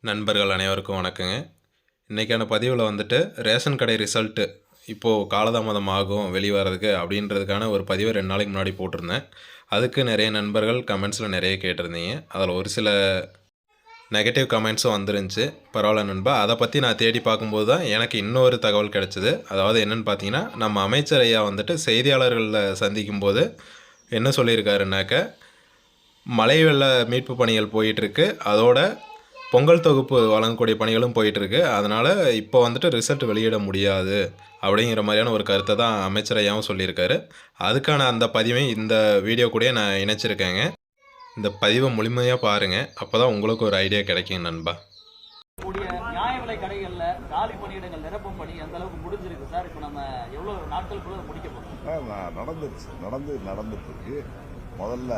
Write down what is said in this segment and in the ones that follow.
நண்பர்கள் அனைவருக்கும் வணக்கங்க. இன்றைக்கான பதிவில் வந்துட்டு ரேஷன் கடை ரிசல்ட்டு இப்போது காலதாமதம் ஆகும் வெளிவரதுக்கு அப்படின்றதுக்கான ஒரு பதிவை 2 நாளைக்கு முன்னாடி போட்டிருந்தேன். அதுக்கு நிறைய நண்பர்கள் கமெண்ட்ஸில் நிறைய கேட்டிருந்தீங்க. அதில் ஒரு சில நெகட்டிவ் கமெண்ட்ஸும் வந்துருந்துச்சு. பரவாயில்ல நண்பா, அதை பற்றி நான் தேடி பார்க்கும்போது தான் எனக்கு இன்னொரு தகவல் கிடச்சிது. அதாவது என்னென்னு பார்த்தீங்கன்னா, நம்ம அமைச்சர் ஐயா வந்துட்டு செய்தியாளர்களில் சந்திக்கும்போது என்ன சொல்லியிருக்காருனாக்க, மழை வெள்ள மீட்பு பணிகள் போயிட்டுருக்கு, அதோட பொங்கல் தொகுப்பு வழங்கக்கூடிய பணிகளும் போயிட்டுருக்கு. அதனால் இப்போ வந்துட்டு ரிசல்ட் வெளியிட முடியாது அப்படிங்கிற மாதிரியான ஒரு கருத்தை தான் அமைச்சர் ஐயாவும் சொல்லியிருக்காரு. அதுக்கான அந்த பதிவை இந்த வீடியோ கூட நான் இணைச்சிருக்கேங்க. இந்த பதிவை முழுமையாக பாருங்கள், அப்போ தான் உங்களுக்கு ஒரு ஐடியா கிடைக்கும் நண்பா. கூடிய நியாய விலை கடைகளில் காலி பணியிடங்கள் நிரப்பும் பணி எந்த அளவுக்கு முடிஞ்சிருக்கு சார்? இப்போ நம்ம எவ்வளோ நாட்களுக்குள்ள முடிக்க போகிறோம்? நடந்துட்டு இருக்கு. முதல்ல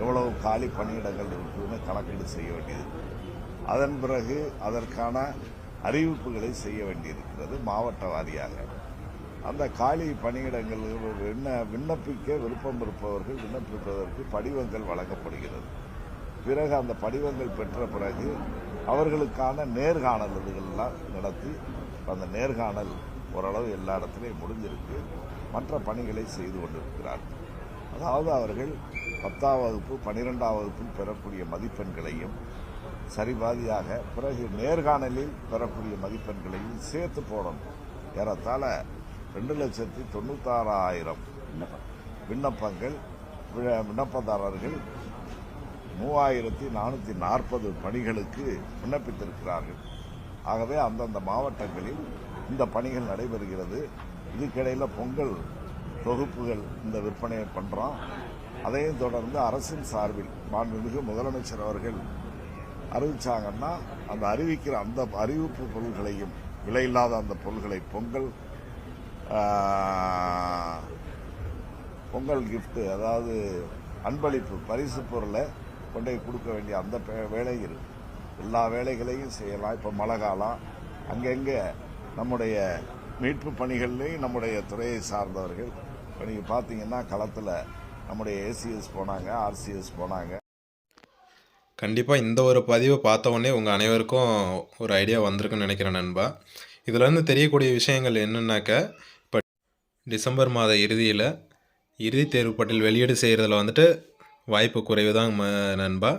எவ்வளவு காலி பணியிடங்கள் இருக்குதுன்னு கணக்கீடு செய்ய வேண்டியது. அதன் பிறகு அதற்கான அறிவிப்புகளை செய்ய வேண்டியிருக்கிறது மாவட்ட வாரியாக. அந்த காலி பணியிடங்கள் விண்ணப்பிக்க விருப்பம் இருப்பவர்கள் விண்ணப்பிப்பதற்கு படிவங்கள் வழங்கப்படுகிறது. பிறகு அந்த படிவங்கள் பெற்ற பிறகு அவர்களுக்கான நேர்காணல்கள்லாம் நடத்தி அந்த நேர்காணல் ஓரளவு எல்லா இடத்துலையும் முடிஞ்சிருக்கு. மற்ற பணிகளை செய்து கொண்டிருக்கிறார்கள். அதாவது அவர்கள் 10ஆம் வகுப்பு 12ஆம் வகுப்பில் பெறக்கூடிய மதிப்பெண்களையும் சரிபாதியாக பிறகு நேர்காணலில் பெறக்கூடிய மதிப்பெண்களையும் சேர்த்து போடணும். ஏறத்தாழ 2,96,000 விண்ணப்பங்கள், விண்ணப்பதாரர்கள் 3,440 பணிகளுக்கு விண்ணப்பித்திருக்கிறார்கள். ஆகவே அந்தந்த மாவட்டங்களில் இந்த பணிகள் நடைபெறுகிறது. இதுக்கிடையில் பொங்கல் தொகுப்புகள் இந்த விற்பனையை பண்ணுறோம். அதையும் தொடர்ந்து அரசின் சார்பில் மாண்புமிகு முதலமைச்சர் அவர்கள் அறிவிச்சாங்கன்னா அந்த அறிவிக்கிற அந்த அறிவிப்பு பொருள்களையும் விலையில்லாத அந்த பொருள்களை பொங்கல் கிஃப்ட், அதாவது அன்பளிப்பு பரிசு பொருளை கொண்டு கொடுக்க வேண்டிய அந்த வேலை இருக்கு. எல்லா வேலைகளையும் செய்யலாம். இப்போ மழை காலம், அங்கங்கே நம்முடைய மீட்பு பணிகள்லையும் நம்முடைய துறையை சார்ந்தவர்கள் இப்போ நீங்கள் பார்த்தீங்கன்னா களத்தில் நம்முடைய ஏசிஎஸ் போனாங்க, ஆர்சிஎஸ் போனாங்க. கண்டிப்பாக இந்த ஒரு பதிவை பார்த்த உடனே உங்கள் அனைவருக்கும் ஒரு ஐடியா வந்திருக்குன்னு நினைக்கிறேன் நண்பா. இதிலேருந்து தெரியக்கூடிய விஷயங்கள் என்னென்னாக்க, இப்போ டிசம்பர் மாத இறுதியில் இறுதித் தேர்வு பட்டியல் வெளியீடு செய்கிறதுல வந்துட்டு வாய்ப்பு குறைவு தான் நண்பா.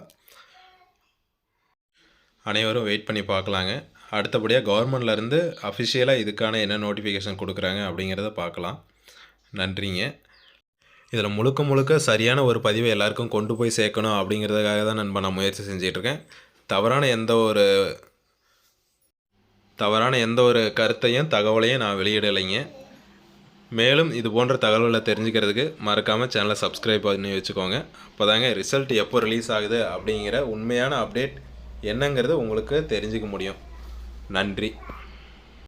அனைவரும் வெயிட் பண்ணி பார்க்கலாங்க. அடுத்தபடியாக கவர்மெண்ட்லேருந்து அஃபிஷியலாக இதுக்கான என்ன நோட்டிஃபிகேஷன் கொடுக்குறாங்க அப்படிங்கிறத பார்க்கலாம். நன்றிங்க. இதில் முழுக்க சரியான ஒரு பதிவை எல்லாருக்கும் கொண்டு போய் சேர்க்கணும் அப்படிங்கிறதுக்காக தான் நான் முயற்சி செஞ்சிட்ருக்கேன். தவறான எந்த ஒரு கருத்தையும் தகவலையும் நான் வெளியிடலைங்க. மேலும் இது போன்ற தகவல்களை தெரிஞ்சுக்கிறதுக்கு மறக்காமல் சேனலை சப்ஸ்கிரைப் பண்ணி வச்சுக்கோங்க. அப்போ தாங்க ரிசல்ட் எப்போ ரிலீஸ் ஆகுது அப்படிங்கிற உண்மையான அப்டேட் என்னங்கிறது உங்களுக்கு தெரிஞ்சுக்க முடியும். நன்றி.